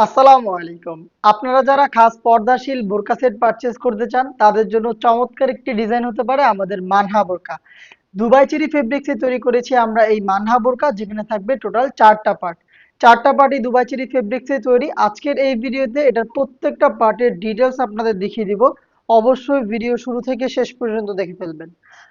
আসসালামু আলাইকুম। আপনারা যারা খাস পর্দাশীল বোরকা সেট পারচেজ করতে চান তাদের জন্য চমৎকার একটি ডিজাইন হতে পারে আমাদের মানহা বোরকা। দুবাই চেরি ফেব্রিক্সে তৈরি করেছি আমরা এই মানহা বোরকা, যেখানে থাকবে টোটাল 4টা পার্ট। 4টা পার্টই দুবাই চেরি ফেব্রিক্সে তৈরি। আজকের এই ভিডিওতে এটার প্রত্যেকটা পার্টের ডিটেলস আপনাদের দেখিয়ে দিব। অবশ্যই ভিডিও শুরু থেকে শেষ পর্যন্ত দেখে ফেলবেন।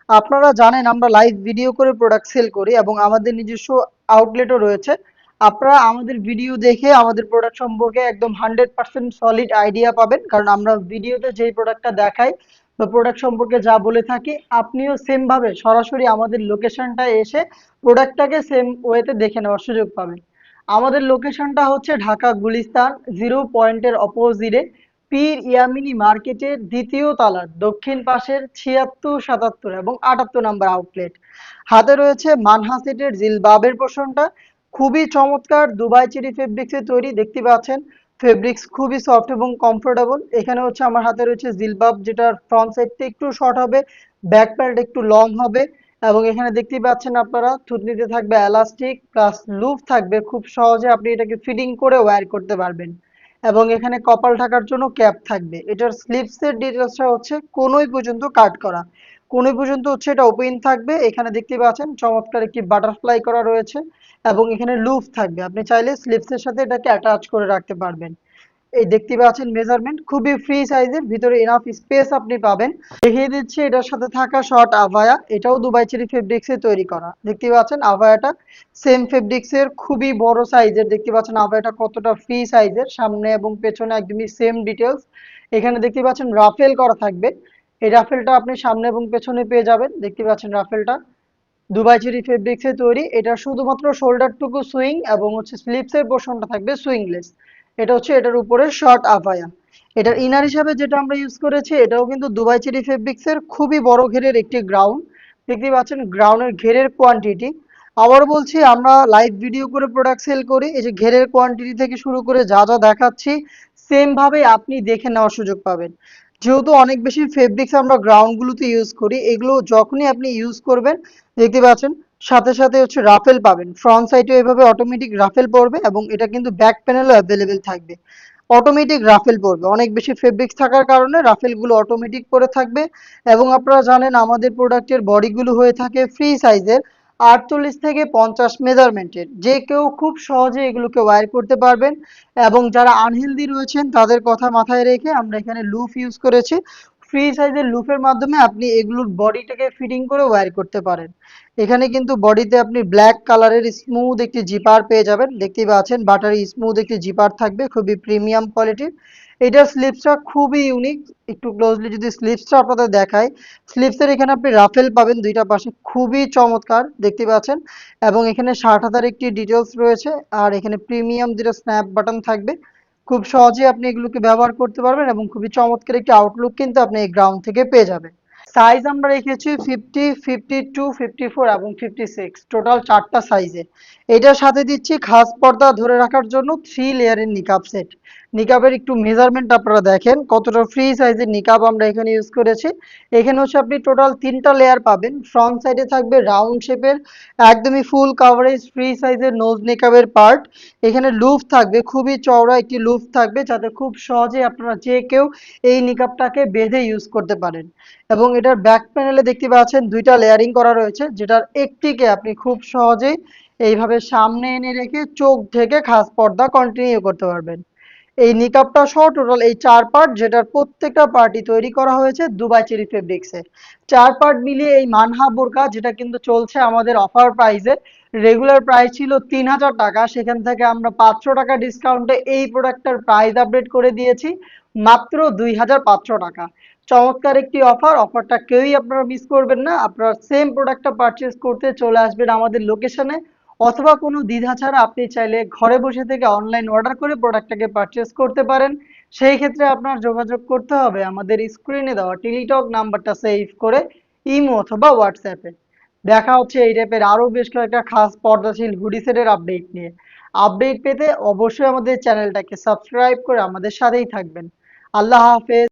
আপনারা জানেন আমরা লাইভ ভিডিও করে প্রোডাক্ট সেল করি এবং আমাদের নিজস্ব আউটলেটও রয়েছে। আপনারা আমাদের ভিডিও দেখে আমাদের প্রোডাক্ট সম্পর্কে একদম 100% সলিড আইডিয়া পাবেন, কারণ আমরা ভিডিওতে যেই প্রোডাক্টটা দেখাই বা প্রোডাক্ট সম্পর্কে যা বলে থাকি, আপনিও সেম ভাবে সরাসরি আমাদের লোকেশনটায় এসে প্রোডাক্টটাকে সেম ওয়েতে দেখে নেওয়ার সুযোগ পাবেন। আমাদের লোকেশনটা হচ্ছে ঢাকা গুলিস্তান 0 পয়েন্টের অপোজিটে, পীর ইয়ামিনী মার্কেটের দ্বিতীয় তলার দক্ষিণ পাশের 76, 77 এবং 78 নাম্বার আউটলেট। হাতে রয়েছে মানহা সেটের জিলবাবের পোষণটা, খুবই চমৎকার দুবাই চেরি ফেব্রিক্সে তৈরি। দেখতে পাচ্ছেন ফেব্রিক্স খুবই সফট এবং কমফোর্টেবল। এখানে হচ্ছে আমার হাতে রয়েছে জিলবাব, যেটার ফ্রন্ট সাইডটা একটু শর্ট হবে, ব্যাক প্যান্ট একটু লং হবে। এবং এখানে দেখতেই পাচ্ছেন আপনারা থুতনিতে থাকবে এলাস্টিক প্লাস লুপ থাকবে, খুব সহজে আপনি এটাকে ফিটিং করে ওয়্যার করতে পারবেন। এবং এখানে কপাল ঢাকার জন্য ক্যাপ থাকবে। এটার স্লিভসের ডিটেলসটা হচ্ছে কোনোই পর্যন্ত কাট করা, কোনোই পর্যন্ত হচ্ছে এটা ওপেন থাকবে। এখানে দেখতে পাচ্ছেন চমৎকার একটি বাটারফ্লাই করা রয়েছে এবং এখানে লুপ থাকবে, আপনি চাইলে স্লিপসের সাথে এটাকে অ্যাটাচ করে রাখতে পারবেন। এই দেখতে পাচ্ছেন মেজারমেন্ট খুবই ফ্রি সাইজের, ভিতরে এনাফ স্পেস আপনি পাবেন। দেখিয়ে দিচ্ছি এটার সাথে থাকা শর্ট আভায়া, এটাও দুবাই চেরি ফেব্রিক্সে তৈরি করা। দেখতে পাচ্ছেন আভায়াটা সেম ফেব্রিক্সের খুবই বড় সাইজের। দেখতে পাচ্ছেন আভায়াটা কতটা ফ্রি সাইজের, সামনে এবং পেছনে একদমই সেম ডিটেলস। এখানে দেখতে পাচ্ছেন রাফেল করা থাকবে, এই রাফেলটা আপনি সামনে এবং পেছনে পেয়ে যাবেন। দেখতে পাচ্ছেন রাফেলটা দুবাই চেরি ফেব্রিক্সে তৈরি। এটা শুধুমাত্র শোল্ডারটুকু সুইং এবং হচ্ছে স্লিপসের পোর্শনটা থাকবে সুইংলেস। এটা হচ্ছে এটার উপরে শর্ট আভায়া। এটার ইনার হিসাবে যেটা আমরা ইউজ করেছি, এটাও কিন্তু দুবাই চেরি ফেব্রিক্সের খুবই বড় ঘেরের একটি গ্রাউন্ড। দেখতে পাচ্ছেন গ্রাউন্ডের ঘেরের কোয়ান্টিটি। আবার বলছি আমরা লাইভ ভিডিও করে প্রোডাক্ট সেল করি, এই যে ঘেরের কোয়ান্টিটি থেকে শুরু করে যা যা দেখাচ্ছি সেম ভাবে আপনি দেখে নেওয়ার সুযোগ পাবেন। যেহেতু অনেক বেশি ফেব্রিক্স আমরা গ্রাউন্ডগুলোতে ইউজ করি, এগুলো যখনই আপনি ইউজ করবেন দেখতে পাচ্ছেন সাথে সাথে হচ্ছে রাফেল পাবেন। ফ্রন্ট সাইডে এভাবে অটোমেটিক রাফেল পড়বে এবং এটা কিন্তু ব্যাক প্যানেলও অ্যাভেলেবেল থাকবে। অটোমেটিক রাফেল পড়বে, অনেক বেশি ফেব্রিক্স থাকার কারণে রাফেলগুলো অটোমেটিক পরে থাকবে। এবং আপনারা জানেন আমাদের প্রোডাক্টের বডিগুলো হয়ে থাকে ফ্রি সাইজের, 48 থেকে 50 মেজারমেন্টের। যে কেউ খুব সহজে এগুলোকে ওয়্যার করতে পারবেন। এবং যারা আনহেলদি রয়েছেন তাদের কথা মাথায় রেখে আমরা এখানে লুফ ইউজ করেছি। ফ্রি সাইজের লুফের মাধ্যমে আপনি এগুলোর বডিটাকে ফিটিং করে ওয়্যার করতে পারেন। এখানে কিন্তু বডিতে আপনি ব্ল্যাক কালারের স্মুথ একটি জিপার পেয়ে যাবেন। দেখতেই পাচ্ছেন বাটারি স্মুথ একটি জিপার থাকবে, খুবই প্রিমিয়াম কোয়ালিটির। এটার স্লিপসটা খুবই ইউনিক। একটু ক্লোজলি যদি স্লিপসটা আপনাদের দেখায়, স্লিপসের এখানে আপনি রাফেল পাবেন দুইটা পাশে, খুবই চমৎকার দেখতে পাচ্ছেন। এবং এখানে 60,000 একটি ডিটেলস রয়েছে। আর এখানে প্রিমিয়াম যেটা স্ন্যাপ বাটন থাকবে, খুব সহজে আপনি এগুলোকে ব্যবহার করতে পারবেন এবং খুবই চমৎকার একটি আউটলুক কিন্তু আপনি এই গ্রাউন্ড থেকে পেয়ে যাবেন। সাইজ আমরা রেখেছি 50, 52, 54 এবং 56, টোটাল 4টা সাইজে। এটার সাথে দিচ্ছি খাস পর্দা ধরে রাখার জন্য 3 লেয়ারের নিকাব সেট। নিকাবের একটু মেজারমেন্ট আপনারা দেখেন কতটা ফ্রি সাইজের নিকাব আমরা এখানে ইউজ করেছি। এখানে হচ্ছে আপনি টোটাল 3টা লেয়ার পাবেন। ফ্রন্ট সাইডে থাকবে রাউন্ড শেপের একদমই ফুল কাভারেজ ফ্রি সাইজের নোজ নিকাবের পার্ট। এখানে লুফ থাকবে, খুবই চওড়া একটি লুফ থাকবে, যাতে খুব সহজে আপনারা যে কেউ এই নিকাবটাকে বেঁধে ইউজ করতে পারেন। এবং এটার ব্যাক প্যানেলে দেখতে পাচ্ছেন দুইটা লেয়ারিং করা রয়েছে, যেটার একটিকে আপনি খুব সহজেই এইভাবে সামনে এনে রেখে চোখ ঢেকে খাস পর্দা কন্টিনিউ করতে পারবেন। এই নিকাবটা সহ টোটাল এই 4 পার্ট, যেটার প্রত্যেকটা পার্টই তৈরি করা হয়েছে দুবাই চেরি ফেব্রিক্সে। 4 পার্ট মিলিয়ে এই মানহা বোরকা, যেটা কিন্তু চলছে আমাদের অফার প্রাইসে। রেগুলার প্রাইস ছিল 3000 টাকা, সেখান থেকে আমরা 500 টাকা ডিসকাউন্টে এই প্রোডাক্টটার প্রাইস আপডেট করে দিয়েছি মাত্র 2500 টাকা। চমৎকার একটি অফার, অফারটা কেউই আপনারা মিস করবেন না। আপনারা সেম প্রোডাক্টটা পারচেজ করতে চলে আসবেন আমাদের লোকেশনে, অথবা কোনো দ্বিধা ছাড়া আপনি চাইলে ঘরে বসে থেকে অনলাইন অর্ডার করে প্রোডাক্টটাকে পারচেজ করতে পারেন। সেই ক্ষেত্রে আপনার যোগাযোগ করতে হবে আমাদের স্ক্রিনে দেওয়া টেলিটক নাম্বারটা সেভ করে ইমো অথবা হোয়াটসঅ্যাপে। দেখা হচ্ছে এই টাইপের আরো বেশ কয়েকটা খাস পর্দাশীল হুডি সেটের আপডেট নিয়ে। আপডেট পেতে অবশ্যই আমাদের চ্যানেলটাকে সাবস্ক্রাইব করে আমাদের সাথেই থাকবেন। আল্লাহ হাফেজ।